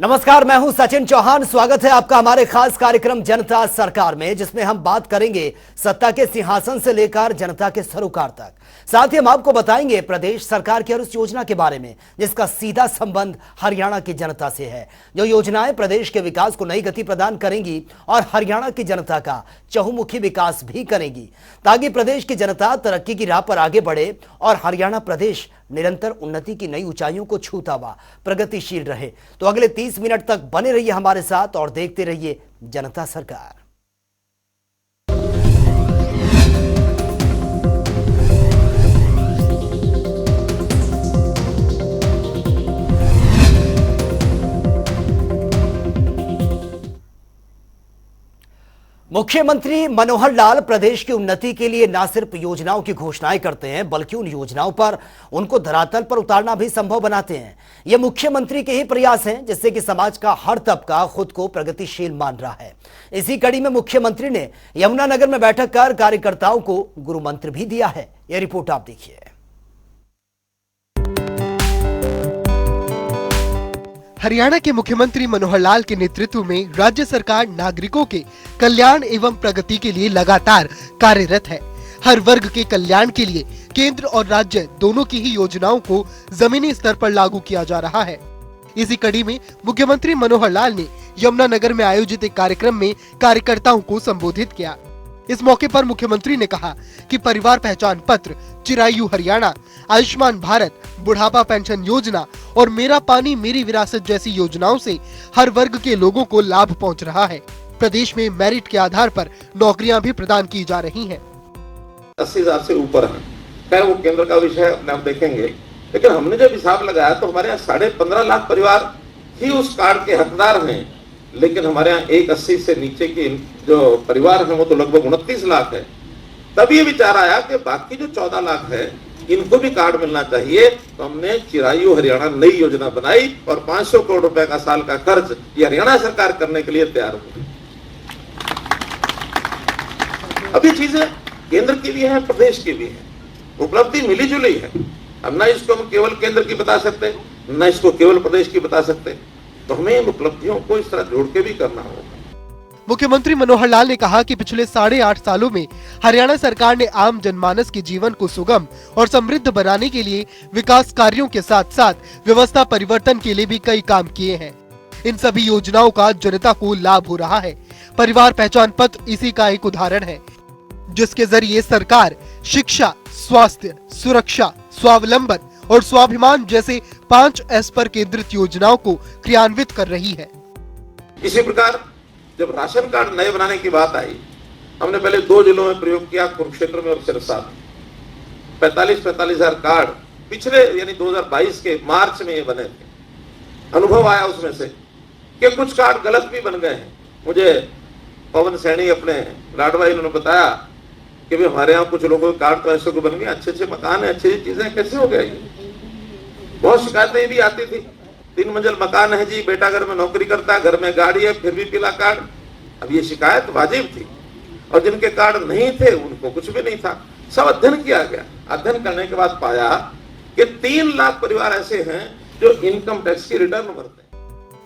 नमस्कार, मैं हूं सचिन चौहान। स्वागत है आपका हमारे खास कार्यक्रम जनता सरकार में, जिसमें हम बात करेंगे सत्ता के सिंहासन से लेकर जनता के सरोकार तक। साथ ही हम आपको बताएंगे प्रदेश सरकार की हर उस योजना के बारे में जिसका सीधा संबंध हरियाणा की जनता से है। जो योजनाएं प्रदेश के विकास को नई गति प्रदान करेंगी और हरियाणा की जनता का चहुमुखी विकास भी करेगी, ताकि प्रदेश की जनता तरक्की की राह पर आगे बढ़े और हरियाणा प्रदेश निरंतर उन्नति की नई ऊंचाइयों को छूता हुआ प्रगतिशील रहे। तो अगले 30 मिनट तक बने रहिए हमारे साथ और देखते रहिए जनता सरकार। मुख्यमंत्री मनोहर लाल प्रदेश की उन्नति के लिए न सिर्फ योजनाओं की घोषणाएं करते हैं, बल्कि उन योजनाओं पर उनको धरातल पर उतारना भी संभव बनाते हैं। ये मुख्यमंत्री के ही प्रयास हैं, जिससे कि समाज का हर तबका खुद को प्रगतिशील मान रहा है। इसी कड़ी में मुख्यमंत्री ने यमुनानगर में बैठक कर कार्यकर्ताओं को गुरु मंत्र भी दिया है। यह रिपोर्ट आप देखिए। हरियाणा के मुख्यमंत्री मनोहर लाल के नेतृत्व में राज्य सरकार नागरिकों के कल्याण एवं प्रगति के लिए लगातार कार्यरत है। हर वर्ग के कल्याण के लिए केंद्र और राज्य दोनों की ही योजनाओं को जमीनी स्तर पर लागू किया जा रहा है। इसी कड़ी में मुख्यमंत्री मनोहर लाल ने यमुनानगर में आयोजित एक कार्यक्रम में कार्यकर्ताओं को संबोधित किया। इस मौके पर मुख्यमंत्री ने कहा कि परिवार पहचान पत्र, चिरायु हरियाणा, आयुष्मान भारत, बुढ़ापा पेंशन योजना और मेरा पानी मेरी विरासत जैसी योजनाओं से हर वर्ग के लोगों को लाभ पहुंच रहा है। प्रदेश में मेरिट के आधार पर नौकरियां भी प्रदान की जा रही हैं। 80,000 से ऊपर है, खैर वो केंद्र का विषय अपने आप देखेंगे, लेकिन हमने जब हिसाब लगाया तो हमारे यहाँ 15.5 लाख परिवार ही उस कार्ड के हकदार हैं। लेकिन हमारे यहाँ 180 से नीचे के जो परिवार हैं वो तो लगभग 29 लाख है। तब ये विचार आया कि बाकी जो 14 लाख है इनको भी कार्ड मिलना चाहिए। तो हमने चिरायु हरियाणा नई योजना बनाई और 500 करोड़ रुपए का साल का खर्च ये हरियाणा सरकार करने के लिए तैयार हुई। अब ये चीजें केंद्र की भी है, प्रदेश की भी है, उपलब्धि मिली जुली है। अब न इसको हम केवल केंद्र की बता सकते, न इसको केवल प्रदेश की बता सकते, तो हमें इन उपलब्धियों को इस तरह जोड़ के भी करना होगा। मुख्यमंत्री मनोहर लाल ने कहा कि पिछले 8.5 सालों में हरियाणा सरकार ने आम जनमानस के जीवन को सुगम और समृद्ध बनाने के लिए विकास कार्यों के साथ साथ व्यवस्था परिवर्तन के लिए भी कई काम किए हैं। इन सभी योजनाओं का जनता को लाभ हो रहा है। परिवार पहचान पत्र इसी का एक उदाहरण है, जिसके जरिए सरकार शिक्षा, स्वास्थ्य, सुरक्षा, स्वावलंबन और स्वाभिमान जैसे 5 S पर केंद्रित योजनाओं को क्रियान्वित कर रही है। इसी प्रकार जब राशन कार्ड नए बनाने की बात आई, हमने पहले 2 जिलों में प्रयोग किया, कुरुक्षेत्र में और सिरसा में। 45,000 कार्ड पिछले यानी 2022 के मार्च में ये बने थे। अनुभव आया उसमें से कि कुछ कार्ड गलत भी बन गए हैं। मुझे पवन सैनी अपने लाडवा इन्होंने बताया कि भाई हमारे यहाँ कुछ लोगों के कार्ड तो ऐसे को बन गए, अच्छे मकान है, अच्छी चीजें, कैसे हो गया ये? बहुत शिकायतें भी आती थी। 3 मंजिल मकान है जी, बेटा घर में नौकरी करता है, घर में गाड़ी है, फिर भी पीला कार्ड। अब ये शिकायत वाजिब थी, और जिनके कार्ड नहीं थे उनको कुछ भी नहीं था। सब अध्ययन किया गया। अध्ययन करने के बाद पाया कि 3 लाख परिवार ऐसे हैं जो इनकम टैक्स की रिटर्न भरते हैं।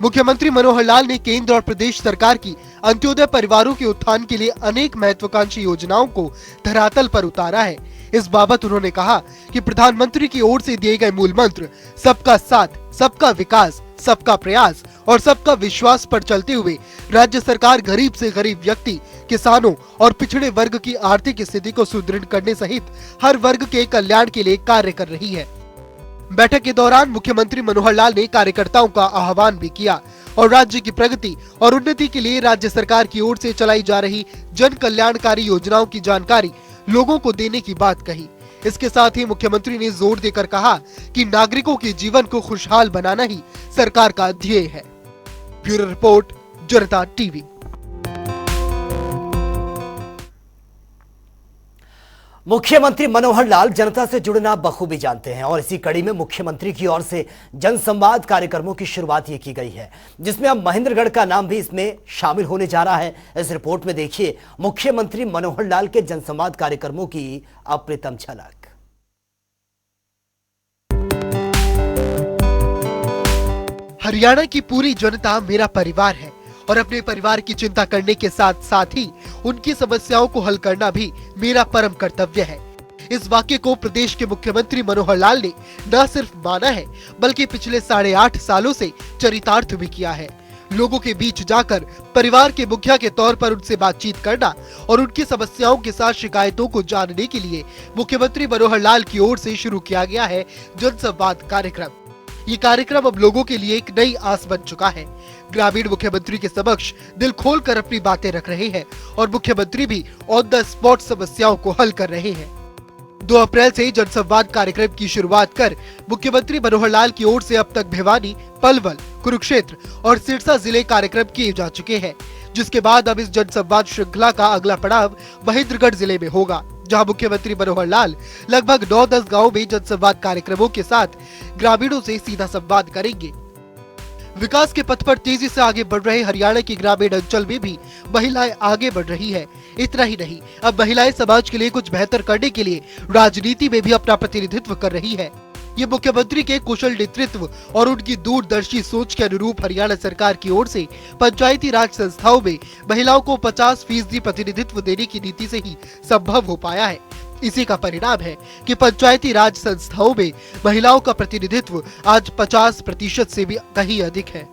मुख्यमंत्री मनोहर लाल ने केंद्र और प्रदेश सरकार की अंत्योदय परिवारों के उत्थान के लिए अनेक महत्वाकांक्षी योजनाओं को धरातल पर उतारा है। इस बाबत उन्होंने कहा कि प्रधानमंत्री की ओर से दिए गए मूल मंत्र सबका साथ, सबका विकास, सबका प्रयास और सबका विश्वास पर चलते हुए राज्य सरकार गरीब से गरीब व्यक्ति, किसानों और पिछड़े वर्ग की आर्थिक स्थिति को सुदृढ़ करने सहित हर वर्ग के कल्याण के लिए कार्य कर रही है। बैठक के दौरान मुख्यमंत्री मनोहर लाल ने कार्यकर्ताओं का आह्वान भी किया और राज्य की प्रगति और उन्नति के लिए राज्य सरकार की ओर से चलाई जा रही जन कल्याणकारी योजनाओं की जानकारी लोगों को देने की बात कही। इसके साथ ही मुख्यमंत्री ने जोर देकर कहा कि नागरिकों के जीवन को खुशहाल बनाना ही सरकार का ध्येय है। ब्यूरो रिपोर्ट, जनता टीवी। मुख्यमंत्री मनोहर लाल जनता से जुड़ना बखूबी जानते हैं और इसी कड़ी में मुख्यमंत्री की ओर से जनसंवाद कार्यक्रमों की शुरुआत ये की गई है, जिसमें अब महेंद्रगढ़ का नाम भी इसमें शामिल होने जा रहा है। इस रिपोर्ट में देखिए मुख्यमंत्री मनोहर लाल के जनसंवाद कार्यक्रमों की अप्रतिम झलक। हरियाणा की पूरी जनता मेरा परिवार है और अपने परिवार की चिंता करने के साथ साथ ही उनकी समस्याओं को हल करना भी मेरा परम कर्तव्य है। इस वाक्य को प्रदेश के मुख्यमंत्री मनोहर लाल ने न सिर्फ माना है बल्कि पिछले 8.5 सालों से चरितार्थ भी किया है। लोगों के बीच जाकर परिवार के मुखिया के तौर पर उनसे बातचीत करना और उनकी समस्याओं के साथ शिकायतों को जानने के लिए मुख्यमंत्री मनोहर लाल की ओर से शुरू किया गया है जनसंवाद कार्यक्रम। ये कार्यक्रम अब लोगों के लिए एक नई आस बन चुका है। ग्रामीण मुख्यमंत्री के समक्ष दिल खोलकर अपनी बातें रख रहे हैं और मुख्यमंत्री भी ऑन द स्पॉट समस्याओं को हल कर रहे हैं। 2 अप्रैल से जनसंवाद कार्यक्रम की शुरुआत कर मुख्यमंत्री मनोहर लाल की ओर से अब तक भिवानी, पलवल, कुरुक्षेत्र और सिरसा जिले कार्यक्रम किए जा चुके हैं, जिसके बाद अब इस जनसंवाद श्रृंखला का अगला पड़ाव महेंद्रगढ़ जिले में होगा, जहां मुख्यमंत्री मनोहर लाल लगभग 9-10 गाँव में जनसंवाद कार्यक्रमों के साथ ग्रामीणों से सीधा संवाद करेंगे। विकास के पथ पर तेजी से आगे बढ़ रहे हरियाणा के ग्रामीण अंचल में भी महिलाएं आगे बढ़ रही है। इतना ही नहीं, अब महिलाएं समाज के लिए कुछ बेहतर करने के लिए राजनीति में भी अपना प्रतिनिधित्व कर रही है। ये मुख्यमंत्री के कुशल नेतृत्व और उनकी दूरदर्शी सोच के अनुरूप हरियाणा सरकार की ओर से पंचायती राज संस्थाओं में महिलाओं को 50% प्रतिनिधित्व देने की नीति से ही संभव हो पाया है। इसी का परिणाम है कि पंचायती राज संस्थाओं में महिलाओं का प्रतिनिधित्व आज 50% से भी कहीं अधिक है।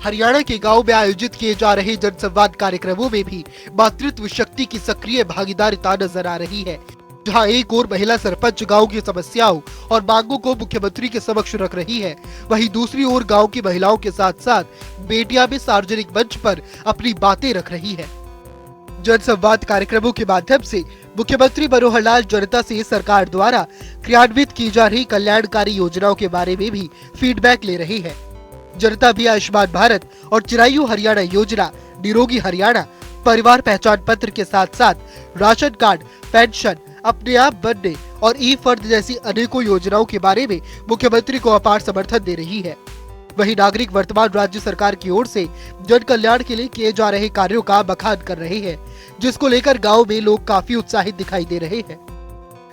हरियाणा के गांव में आयोजित किए जा रहे जनसंवाद कार्यक्रमों में भी मातृत्व शक्ति की सक्रिय भागीदारिता नजर आ रही है, जहां एक ओर महिला सरपंच गांव की समस्याओं और मांगों को मुख्यमंत्री के समक्ष रख रही है, वहीं दूसरी ओर गांव की महिलाओं के साथ साथ बेटियां भी सार्वजनिक मंच पर अपनी बातें रख रही है। जनसंवाद कार्यक्रमों के माध्यम से मुख्यमंत्री मनोहर लाल जनता से सरकार द्वारा क्रियान्वित की जा रही कल्याणकारी योजनाओं के बारे में भी फीडबैक ले रही है। जनता भी आयुष्मान भारत और चिरायु हरियाणा योजना, निरोगी हरियाणा, परिवार पहचान पत्र के साथ साथ राशन कार्ड, पेंशन, अपने आप बनने और ई फर्द जैसी अनेकों योजनाओं के बारे में मुख्यमंत्री को अपार समर्थन दे रही है। वहीं नागरिक वर्तमान राज्य सरकार की ओर से जन कल्याण के लिए किए जा रहे कार्यों का बखान कर रहे हैं, जिसको लेकर गांव में लोग काफी उत्साहित दिखाई दे रहे हैं।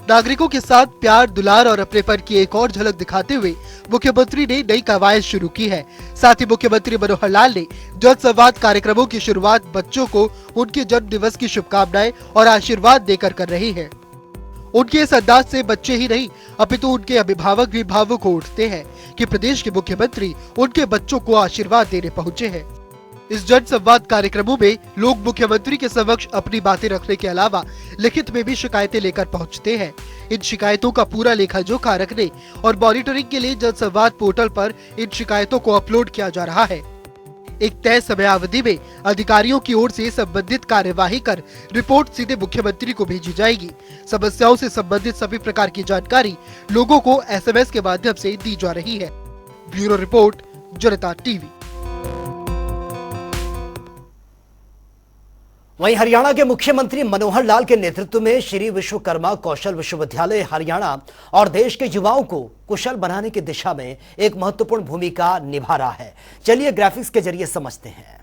नागरिकों के साथ प्यार, दुलार और अपनेपन की एक और झलक दिखाते हुए मुख्यमंत्री ने नई कवायद शुरू की है। साथ ही मुख्यमंत्री मनोहर लाल ने जनसंवाद कार्यक्रमों की शुरुआत बच्चों को उनके जन्म दिवस की शुभकामनाएं और आशीर्वाद देकर कर रहे हैं। उनके इस अंदाज से बच्चे ही नहीं अपितु उनके अभिभावक भी भावुक हो उठते हैं कि प्रदेश के मुख्यमंत्री उनके बच्चों को आशीर्वाद देने पहुंचे हैं। इस जनसंवाद कार्यक्रमों में लोग मुख्यमंत्री के समक्ष अपनी बातें रखने के अलावा लिखित में भी शिकायतें लेकर पहुंचते हैं। इन शिकायतों का पूरा लेखा जोखा रखने और मॉनिटरिंग के लिए जनसंवाद पोर्टल पर इन शिकायतों को अपलोड किया जा रहा है। एक तय समयावधि में अधिकारियों की ओर से संबंधित कार्यवाही कर रिपोर्ट सीधे मुख्यमंत्री को भेजी जाएगी। समस्याओं से संबंधित सभी प्रकार की जानकारी लोगों को SMS के माध्यम से दी जा रही है। ब्यूरो रिपोर्ट, जनता टीवी। वहीं हरियाणा के मुख्यमंत्री मनोहर लाल के नेतृत्व में श्री विश्वकर्मा कौशल विश्वविद्यालय हरियाणा और देश के युवाओं को कुशल बनाने की दिशा में एक महत्वपूर्ण भूमिका निभा रहा है। चलिए ग्राफिक्स के जरिए समझते हैं।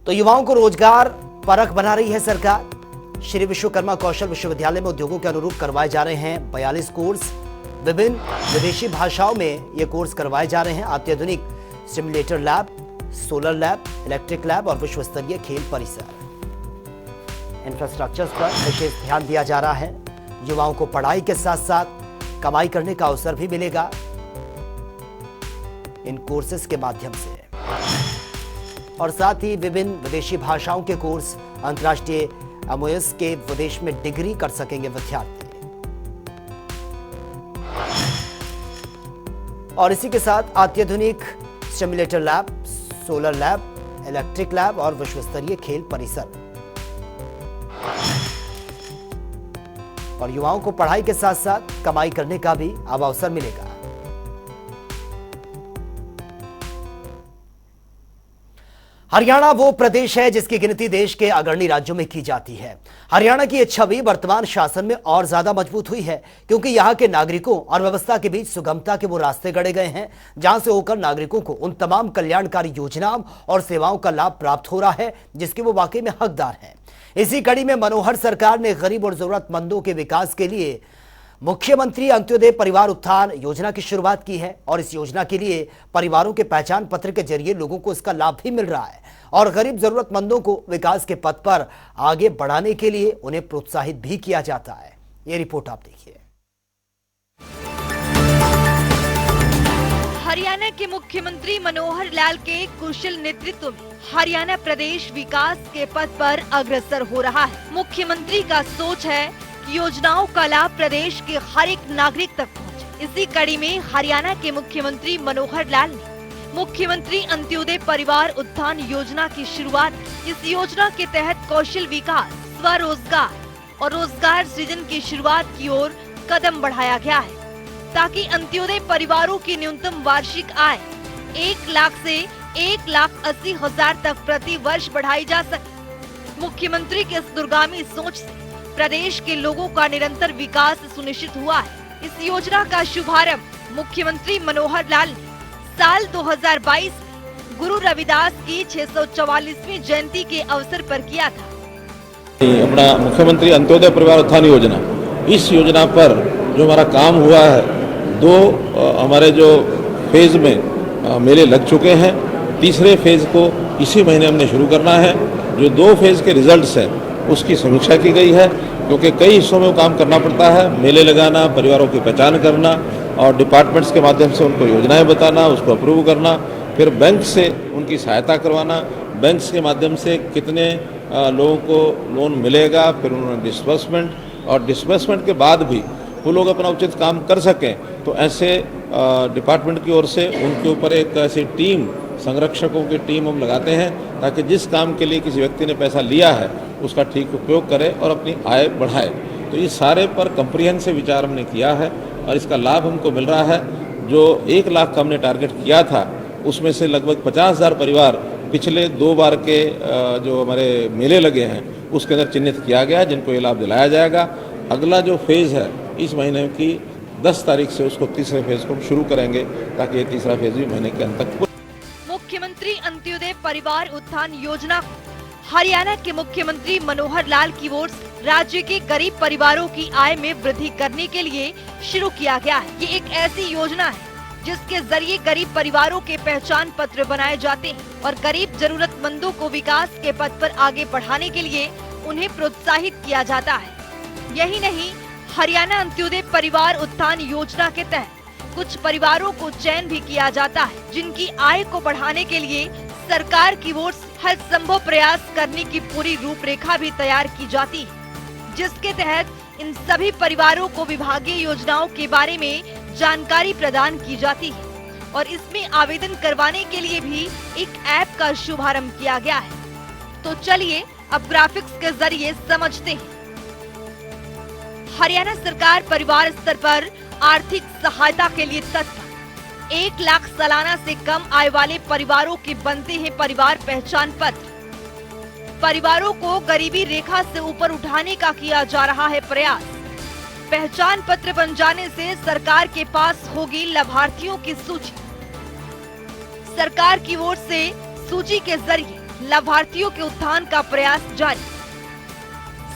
तो युवाओं को रोजगार परख बना रही है सरकार। श्री विश्वकर्मा कौशल विश्वविद्यालय में उद्योगों के अनुरूप करवाए जा रहे हैं 42 कोर्स। विभिन्न विदेशी भाषाओं में ये कोर्स करवाए जा रहे हैं। अत्याधुनिक simulator lab, solar lab, electric lab और विश्व स्तरीय खेल परिसर। इंफ्रास्ट्रक्चर पर विशेष ध्यान दिया जा रहा है। युवाओं को पढ़ाई के साथ साथ कमाई करने का अवसर भी मिलेगा इन कोर्सेज के माध्यम से। और साथ ही विभिन्न विदेशी भाषाओं के कोर्स, अंतर्राष्ट्रीय MOS के विदेश में डिग्री कर सकेंगे विद्यार्थी। और इसी के साथ अत्याधुनिक simulator lab, solar lab, electric lab और विश्व स्तरीय खेल परिसर। और युवाओं को पढ़ाई के साथ साथ कमाई करने का भी अब अवसर मिलेगा। हरियाणा वो प्रदेश है जिसकी गिनती देश के अग्रणी राज्यों में की जाती है। हरियाणा की ये छवि वर्तमान शासन में और ज्यादा मजबूत हुई है, क्योंकि यहाँ के नागरिकों और व्यवस्था के बीच सुगमता के वो रास्ते गढ़े गए हैं, जहां से होकर नागरिकों को उन तमाम कल्याणकारी योजनाओं और सेवाओं का लाभ प्राप्त हो रहा है जिसके वो वाकई में हकदार हैं। इसी कड़ी में मनोहर सरकार ने गरीब और जरूरतमंदों के विकास के लिए मुख्यमंत्री अंत्योदय परिवार उत्थान योजना की शुरुआत की है और इस योजना के लिए परिवारों के पहचान पत्र के जरिए लोगों को इसका लाभ भी मिल रहा है और गरीब जरूरतमंदों को विकास के पथ पर आगे बढ़ाने के लिए उन्हें प्रोत्साहित भी किया जाता है। ये रिपोर्ट आप देखिए। हरियाणा के मुख्यमंत्री मनोहर लाल के कुशल नेतृत्व में हरियाणा प्रदेश विकास के पथ पर अग्रसर हो रहा है। मुख्यमंत्री का सोच है कि योजनाओं का लाभ प्रदेश के हर एक नागरिक तक पहुंचे। इसी कड़ी में हरियाणा के मुख्यमंत्री मनोहर लाल ने मुख्यमंत्री अंत्योदय परिवार उत्थान योजना की शुरुआत की। इस योजना के तहत कौशल विकास, स्वरोजगार और रोजगार सृजन की शुरुआत की ओर कदम बढ़ाया गया है ताकि अंत्योदय परिवारों की न्यूनतम वार्षिक आय 1 लाख से 1,80,000 तक प्रति वर्ष बढ़ाई जा सके। मुख्यमंत्री के इस दूरगामी सोच से प्रदेश के लोगों का निरंतर विकास सुनिश्चित हुआ है। इस योजना का शुभारंभ मुख्यमंत्री मनोहर लाल ने साल 2022 में गुरु रविदास की 644वीं जयंती के अवसर पर किया था। अपना मुख्यमंत्री अंत्योदय परिवार उत्थान योजना, इस योजना पर जो हमारा काम हुआ है, 2 हमारे जो फेज में मेले लग चुके हैं। तीसरे फेज को इसी महीने हमने शुरू करना है। जो 2 फेज के रिजल्ट्स हैं उसकी समीक्षा की गई है, क्योंकि कई हिस्सों में वो काम करना पड़ता है। मेले लगाना, परिवारों की पहचान करना और डिपार्टमेंट्स के माध्यम से उनको योजनाएं बताना, उसको अप्रूव करना, फिर बैंक से उनकी सहायता करवाना, बैंक्स के माध्यम से कितने लोगों को लोन मिलेगा, फिर उन्होंने डिस्बर्समेंट और डिस्बर्समेंट के बाद भी वो लोग अपना उचित काम कर सकें, तो ऐसे डिपार्टमेंट की ओर से उनके ऊपर एक ऐसी टीम, संरक्षकों की टीम हम लगाते हैं ताकि जिस काम के लिए किसी व्यक्ति ने पैसा लिया है उसका ठीक उपयोग करे और अपनी आय बढ़ाए। तो ये सारे पर कंप्रीहेंसिव विचार हमने किया है और इसका लाभ हमको मिल रहा है। जो 1 लाख का हमने टारगेट किया था उसमें से लगभग 50,000 परिवार पिछले 2 बार के जो हमारे मेले लगे हैं उसके अंदर चिन्हित किया गया, जिनको ये लाभ दिलाया जाएगा। अगला जो फेज़ है इस महीने की 10 तारीख से उसको तीसरे फेज को हम शुरू करेंगे ताकि ये तीसरा फेज भी महीने के अंत तक। मुख्यमंत्री अंत्योदय परिवार उत्थान योजना हरियाणा के मुख्यमंत्री मनोहर लाल की ओर से राज्य के गरीब परिवारों की आय में वृद्धि करने के लिए शुरू किया गया है। ये एक ऐसी योजना है जिसके जरिए गरीब परिवारों के पहचान पत्र बनाए जाते हैं और गरीब जरूरतमंदों को विकास के पथ पर आगे बढ़ाने के लिए उन्हें प्रोत्साहित किया जाता है। यही नहीं, हरियाणा अंत्योदय परिवार उत्थान योजना के तहत कुछ परिवारों को चयन भी किया जाता है, जिनकी आय को बढ़ाने के लिए सरकार की ओर से हर संभव प्रयास करने की पूरी रूपरेखा भी तैयार की जाती है, जिसके तहत इन सभी परिवारों को विभागीय योजनाओं के बारे में जानकारी प्रदान की जाती है और इसमें आवेदन करवाने के लिए भी एक ऐप का शुभारंभ किया गया है। तो चलिए अब ग्राफिक्स के जरिए समझते हैं। हरियाणा सरकार परिवार स्तर पर आर्थिक सहायता के लिए तत्पर। 1 लाख सालाना से कम आय वाले परिवारों के बनते हैं परिवार पहचान पत्र। परिवारों को गरीबी रेखा से ऊपर उठाने का किया जा रहा है प्रयास। पहचान पत्र बन जाने से सरकार के पास होगी लाभार्थियों की सूची। सरकार की ओर से सूची के जरिए लाभार्थियों के उत्थान का प्रयास जारी।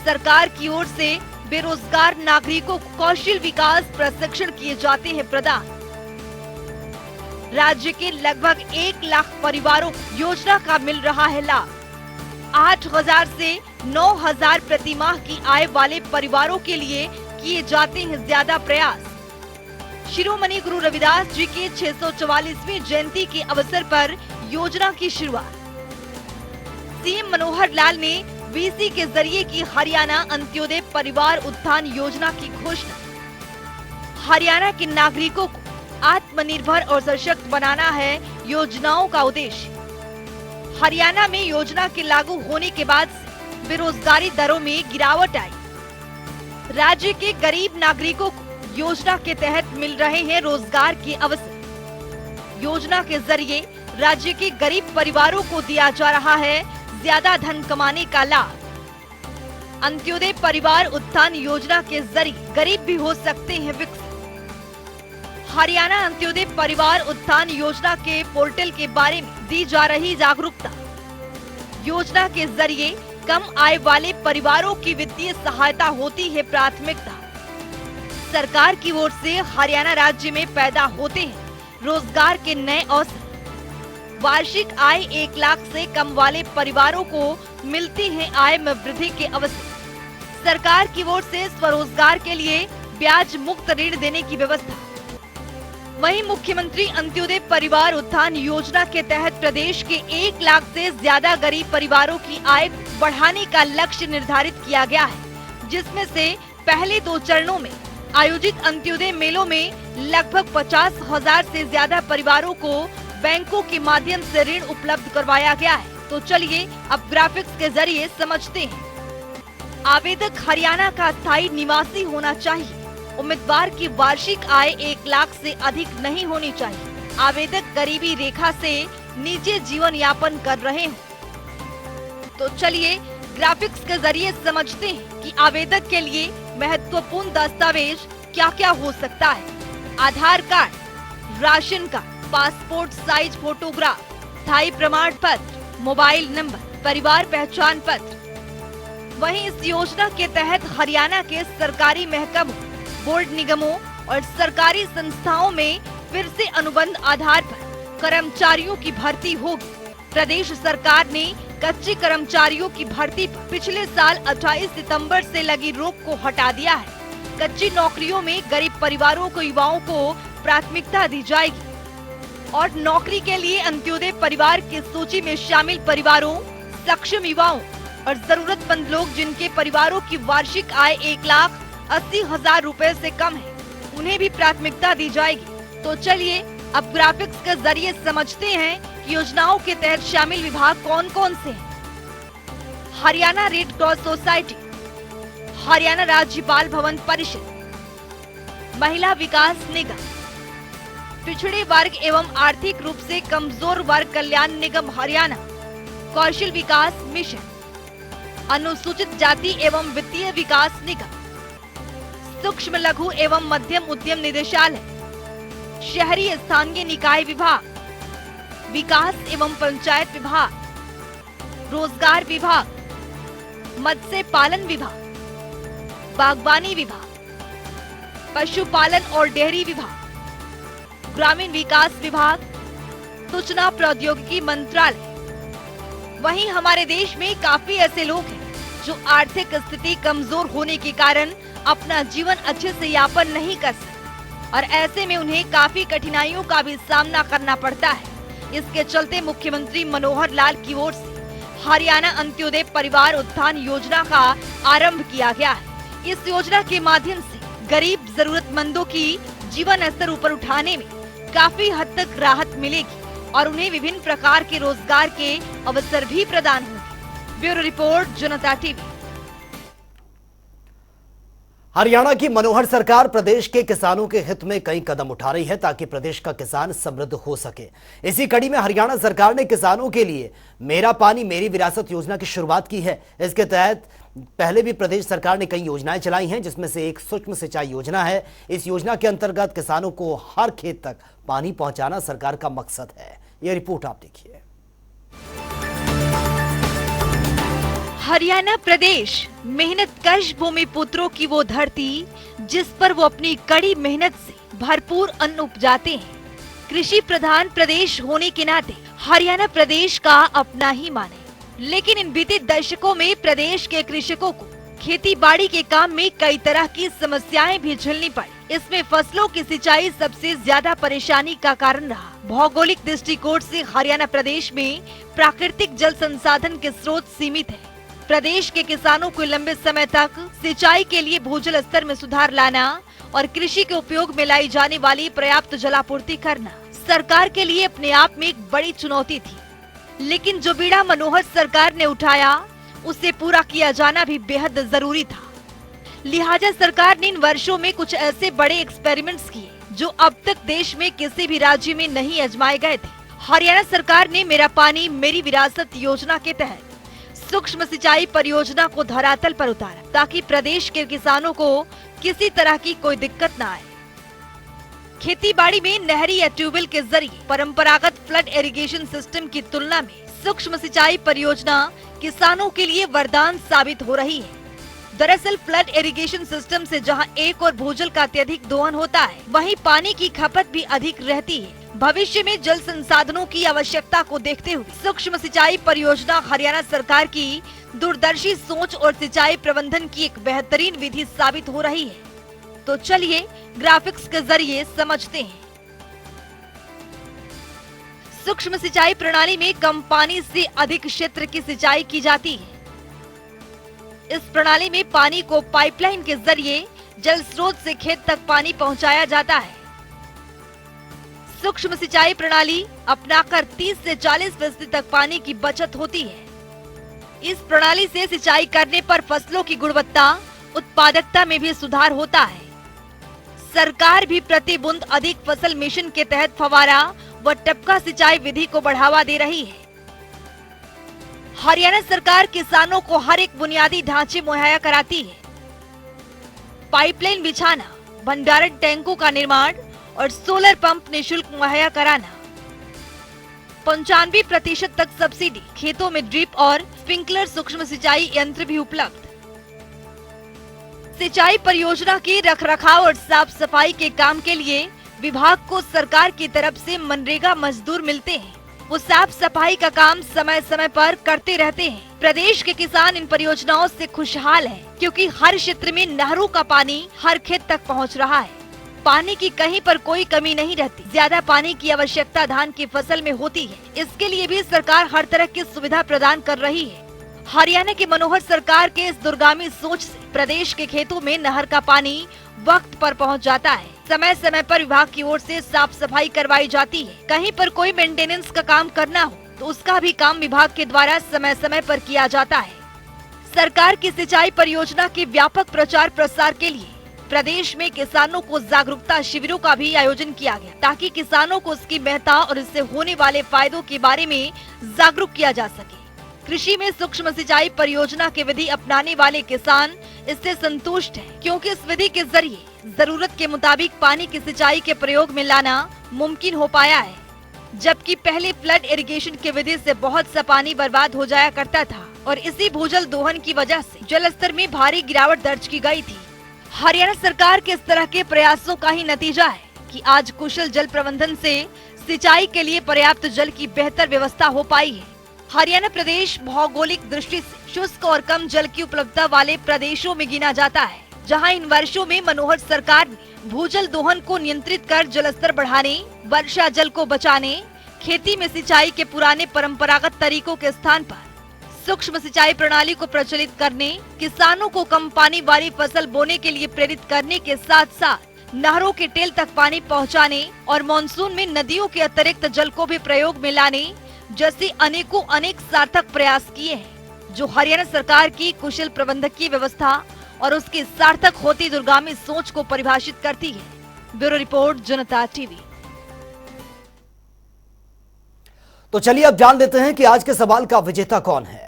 सरकार की ओर से बेरोजगार नागरिकों को कौशल विकास प्रशिक्षण किए जाते हैं प्रदान। राज्य के लगभग 1 लाख परिवारों को योजना का मिल रहा है लाभ। 8,000 से 9,000 प्रति माह की आय वाले परिवारों के लिए किए जाते हैं ज्यादा प्रयास। शिरोमणि गुरु रविदास जी के 644वीं जयंती के अवसर पर योजना की शुरुआत। सीएम मनोहर लाल ने वीसी के जरिए की हरियाणा अंत्योदय परिवार उत्थान योजना की घोषणा। हरियाणा के नागरिकों को आत्मनिर्भर और सशक्त बनाना है योजनाओं का उद्देश्य। हरियाणा में योजना के लागू होने के बाद बेरोजगारी दरों में गिरावट आई। राज्य के गरीब नागरिकों को योजना के तहत मिल रहे हैं रोजगार के अवसर। योजना के जरिए राज्य के गरीब परिवारों को दिया जा रहा है ज्यादा धन कमाने का लाभ। अंत्योदय परिवार उत्थान योजना के जरिए गरीब भी हो सकते हैं विकसित। हरियाणा अंत्योदय परिवार उत्थान योजना के पोर्टल के बारे में दी जा रही जागरूकता। योजना के जरिए कम आय वाले परिवारों की वित्तीय सहायता होती है प्राथमिकता। सरकार की ओर से हरियाणा राज्य में पैदा होते हैं रोजगार के नए अवसर। वार्षिक आय 1 लाख से कम वाले परिवारों को मिलती है आय में वृद्धि के अवसर। सरकार की ओर से स्वरोजगार के लिए ब्याज मुक्त ऋण देने की व्यवस्था। वहीं मुख्यमंत्री अंत्योदय परिवार उत्थान योजना के तहत प्रदेश के 1 लाख से ज्यादा गरीब परिवारों की आय बढ़ाने का लक्ष्य निर्धारित किया गया है, जिसमें से पहले 2 चरणों में आयोजित अंत्योदय मेलों में लगभग 50,000 से ज्यादा परिवारों को बैंकों के माध्यम से ऋण उपलब्ध करवाया गया है। तो चलिए अब ग्राफिक्स के जरिए समझते हैं। आवेदक हरियाणा का स्थायी निवासी होना चाहिए। उम्मीदवार की वार्षिक आय 1 लाख से अधिक नहीं होनी चाहिए। आवेदक गरीबी रेखा से नीचे जीवन यापन कर रहे हैं। तो चलिए ग्राफिक्स के जरिए समझते हैं कि आवेदक के लिए महत्वपूर्ण दस्तावेज क्या क्या हो सकता है। Aadhaar card, ration card, passport size photograph, स्थायी प्रमाण पत्र, मोबाइल नंबर, परिवार पहचान पत्र। वहीं इस योजना के तहत हरियाणा के सरकारी महकमों, बोर्ड निगमों और सरकारी संस्थाओं में फिर से अनुबंध आधार पर कर्मचारियों की भर्ती होगी। प्रदेश सरकार ने कच्चे कर्मचारियों की भर्ती पर पिछले साल 28 सितंबर से लगी रोक को हटा दिया है। कच्ची नौकरियों में गरीब परिवारों को युवाओं को प्राथमिकता दी जाएगी और नौकरी के लिए अंत्योदय परिवार की सूची में शामिल परिवारों, सक्षम युवाओं और जरूरतमंद लोग जिनके परिवारों की वार्षिक आय 1,80,000 रुपए से कम है, उन्हें भी प्राथमिकता दी जाएगी। तो चलिए अब ग्राफिक्स के जरिए समझते हैं कि योजनाओं के तहत शामिल विभाग कौन कौन से हैं। Haryana red cross society, Haryana राज्य बाल भवन परिषद, महिला विकास निगम, पिछड़े वर्ग एवं आर्थिक रूप से कमजोर वर्ग कल्याण निगम हरियाणा, कौशल विकास मिशन, अनुसूचित जाति एवं वित्तीय विकास निगम, सूक्ष्म लघु एवं मध्यम उद्यम निदेशालय, शहरी स्थानीय निकाय विभाग, विकास एवं पंचायत विभाग, रोजगार विभाग, मत्स्य पालन विभाग, बागवानी विभाग, पशुपालन और डेयरी विभाग, ग्रामीण विकास विभाग, सूचना प्रौद्योगिकी मंत्रालय। वहीं हमारे देश में काफी ऐसे लोग हैं जो आर्थिक स्थिति कमजोर होने के कारण अपना जीवन अच्छे से यापन नहीं कर सकते और ऐसे में उन्हें काफी कठिनाइयों का भी सामना करना पड़ता है। इसके चलते मुख्यमंत्री मनोहर लाल की ओर से हरियाणा अंत्योदय परिवार उत्थान योजना का आरंभ किया गया है। इस योजना के माध्यम से गरीब जरूरतमंदों की जीवन स्तर ऊपर उठाने में काफी हद तक राहत मिलेगी और उन्हें विभिन्न प्रकार के रोजगार के अवसर भी प्रदान होंगे। ब्यूरो रिपोर्ट, जनता टीवी। हरियाणा की मनोहर सरकार प्रदेश के किसानों के हित में कई कदम उठा रही है ताकि प्रदेश का किसान समृद्ध हो सके। इसी कड़ी में हरियाणा सरकार ने किसानों के लिए मेरा पानी मेरी विरासत योजना की शुरुआत की है। इसके तहत पहले भी प्रदेश सरकार ने कई योजनाएं चलाई हैं, जिसमें से एक सूक्ष्म सिंचाई योजना है। इस योजना के अंतर्गत किसानों को हर खेत तक पानी पहुंचाना सरकार का मकसद है। यह रिपोर्ट आप देखिए। हरियाणा प्रदेश मेहनत कश भूमि पुत्रों की वो धरती जिस पर वो अपनी कड़ी मेहनत से भरपूर अन्न उपजाते हैं। कृषि प्रधान प्रदेश होने के नाते हरियाणा प्रदेश का अपना ही मान है, लेकिन इन बीते दशकों में प्रदेश के कृषकों को खेती बाड़ी के काम में कई तरह की समस्याएं भी झेलनी पड़ी। इसमें फसलों की सिंचाई सबसे ज्यादा परेशानी का कारण रहा। भौगोलिक दृष्टिकोण से हरियाणा प्रदेश में प्राकृतिक जल संसाधन के स्रोत सीमित है। प्रदेश के किसानों को लंबे समय तक सिंचाई के लिए भूजल स्तर में सुधार लाना और कृषि के उपयोग में लाई जाने वाली पर्याप्त जलापूर्ति करना सरकार के लिए अपने आप में एक बड़ी चुनौती थी। लेकिन जो बीड़ा मनोहर सरकार ने उठाया उसे पूरा किया जाना भी बेहद जरूरी था। लिहाजा सरकार ने इन वर्षों में कुछ ऐसे बड़े एक्सपेरिमेंट्स किए जो अब तक देश में किसी भी राज्य में नहीं आजमाए गए थे। हरियाणा सरकार ने मेरा पानी मेरी विरासत योजना के तहत सूक्ष्म सिंचाई परियोजना को धरातल पर उतारा ताकि प्रदेश के किसानों को किसी तरह की कोई दिक्कत न आए। खेती बाड़ी में नहरी या ट्यूबवेल के जरिए परंपरागत फ्लड इरिगेशन सिस्टम की तुलना में सूक्ष्म सिंचाई परियोजना किसानों के लिए वरदान साबित हो रही है। दरअसल फ्लड इरिगेशन सिस्टम से जहां एक और भूजल का अत्यधिक दोहन होता है, वहीं पानी की खपत भी अधिक रहती है। भविष्य में जल संसाधनों की आवश्यकता को देखते हुए सूक्ष्म सिंचाई परियोजना हरियाणा सरकार की दूरदर्शी सोच और सिंचाई प्रबंधन की एक बेहतरीन विधि साबित हो रही है। तो चलिए ग्राफिक्स के जरिए समझते हैं। सूक्ष्म सिंचाई प्रणाली में कम पानी से अधिक क्षेत्र की सिंचाई की जाती है। इस प्रणाली में पानी को पाइपलाइन के जरिए जल स्रोत से खेत तक पानी पहुंचाया जाता है। सूक्ष्म सिंचाई प्रणाली अपनाकर 30 से 40% तक पानी की बचत होती है। इस प्रणाली से सिंचाई करने पर फसलों की गुणवत्ता, उत्पादकता में भी सुधार होता है। सरकार भी प्रति बूंद अधिक फसल मिशन के तहत फव्वारा व टपका सिंचाई विधि को बढ़ावा दे रही है। हरियाणा सरकार किसानों को हर एक बुनियादी ढांचे मुहैया कराती है। पाइपलाइन बिछाना, भंडारण टैंकों का निर्माण और सोलर पंप निःशुल्क मुहैया कराना। 95% तक सब्सिडी, खेतों में ड्रिप और स्प्रिंकलर सूक्ष्म सिंचाई यंत्र भी उपलब्ध। सिंचाई परियोजना के रखरखाव और साफ सफाई के काम के लिए विभाग को सरकार की तरफ से मनरेगा मजदूर मिलते हैं। वो साफ सफाई का काम समय समय पर करते रहते हैं। प्रदेश के किसान इन परियोजनाओं से खुशहाल हैं, क्योंकि हर क्षेत्र में नहरों का पानी हर खेत तक पहुंच रहा है। पानी की कहीं पर कोई कमी नहीं रहती। ज्यादा पानी की आवश्यकता धान की फसल में होती है। इसके लिए भी सरकार हर तरह की सुविधा प्रदान कर रही है। हरियाणा की मनोहर सरकार के इस दूरगामी सोच से प्रदेश के खेतों में नहर का पानी वक्त पर पहुंच जाता है। समय समय पर विभाग की ओर से साफ सफाई करवाई जाती है। कहीं पर कोई मेंटेनेंस का काम करना हो तो उसका भी काम विभाग के द्वारा समय समय पर किया जाता है। सरकार की सिंचाई परियोजना के व्यापक प्रचार प्रसार के लिए प्रदेश में किसानों को जागरूकता शिविरों का भी आयोजन किया गया, ताकि किसानों को उसकी महत्ता और इससे होने वाले फायदों के बारे में जागरूक किया जा सके। कृषि में सूक्ष्म सिंचाई परियोजना की विधि अपनाने वाले किसान इससे संतुष्ट हैं, क्योंकि इस विधि के जरिए जरूरत के मुताबिक पानी की सिंचाई के प्रयोग में लाना मुमकिन हो पाया है। जबकि पहले फ्लड इरिगेशन की विधि से बहुत सा पानी बर्बाद हो जाया करता था और इसी भूजल दोहन की वजह से जल स्तर में भारी गिरावट दर्ज की गई थी। हरियाणा सरकार के इस तरह के प्रयासों का ही नतीजा है कि आज कुशल जल प्रबंधन से सिंचाई के लिए पर्याप्त जल की बेहतर व्यवस्था हो पाई है। हरियाणा प्रदेश भौगोलिक दृष्टि से शुष्क और कम जल की उपलब्धता वाले प्रदेशों में गिना जाता है, जहां इन वर्षों में मनोहर सरकार ने भूजल दोहन को नियंत्रित कर जल स्तर बढ़ाने, वर्षा जल को बचाने, खेती में सिंचाई के पुराने परंपरागत तरीकों के स्थान पर सूक्ष्म सिंचाई प्रणाली को प्रचलित करने, किसानों को कम पानी वाली फसल बोने के लिए प्रेरित करने के साथ साथ नहरों के टेल तक पानी पहुंचाने और मानसून में नदियों के अतिरिक्त जल को भी प्रयोग में लाने जैसे अनेक सार्थक प्रयास किए हैं, जो हरियाणा सरकार की कुशल प्रबंधकीय व्यवस्था और उसकी सार्थक होती दूरगामी सोच को परिभाषित करती है। ब्यूरो रिपोर्ट, जनता टीवी। तो चलिए अब जान लेते हैं कि आज के सवाल का विजेता कौन है।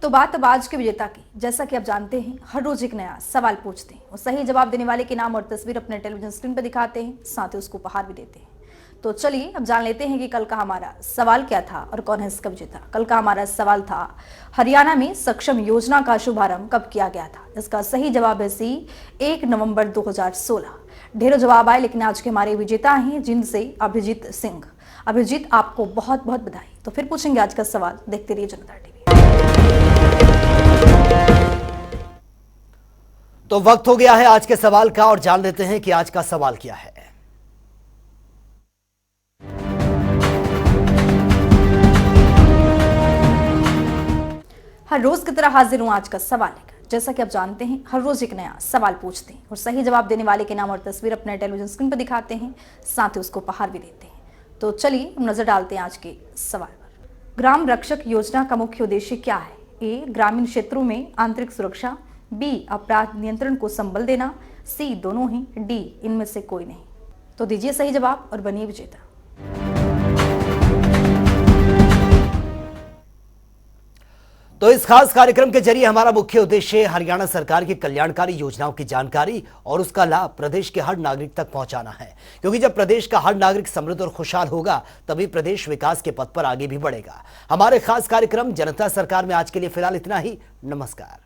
तो बात अब आज के विजेता की। जैसा कि आप जानते हैं, हर रोज एक नया सवाल पूछते हैं और सही जवाब देने वाले के नाम और तस्वीर अपने टेलीविजन स्क्रीन पर दिखाते हैं, साथ ही उसको उपहार भी देते हैं। तो चलिए अब जान लेते हैं कि कल का हमारा सवाल क्या था और कौन है इसका विजेता। कल का हमारा सवाल था, हरियाणा में सक्षम योजना का शुभारंभ कब किया गया था। इसका सही जवाब है सी, 1 नवंबर 2016। ढेरों जवाब आए, लेकिन आज के हमारे विजेता हैं जिनसे अभिजीत सिंह। अभिजीत, आपको बहुत बहुत बधाई। तो फिर पूछेंगे आज का सवाल, देखते रहिए जनता टीवी। तो वक्त हो गया है आज के सवाल का और जान लेते हैं कि आज का सवाल क्या है। हर रोज की तरह हाजिर हूं आज का सवाल लेकर। जैसा कि आप जानते हैं, हर रोज एक नया सवाल पूछते हैं और सही जवाब देने वाले के नाम और तस्वीर अपने टेलीविजन स्क्रीन पर दिखाते हैं, साथ ही उसको उपहार भी देते हैं। तो चलिए हम नजर डालते हैं आज के सवाल पर। ग्राम रक्षक योजना का मुख्य उद्देश्य क्या है। ए, ग्रामीण क्षेत्रों में आंतरिक सुरक्षा, बी, अपराध नियंत्रण को संबल देना, सी, दोनों ही, डी, इनमें से कोई नहीं। तो दीजिए सही जवाब और बनिए विजेता। तो इस खास कार्यक्रम के जरिए हमारा मुख्य उद्देश्य हरियाणा सरकार की कल्याणकारी योजनाओं की जानकारी और उसका लाभ प्रदेश के हर नागरिक तक पहुंचाना है, क्योंकि जब प्रदेश का हर नागरिक समृद्ध और खुशहाल होगा तभी प्रदेश विकास के पथ पर आगे भी बढ़ेगा। हमारे खास कार्यक्रम जनता सरकार में आज के लिए फिलहाल इतना ही। नमस्कार।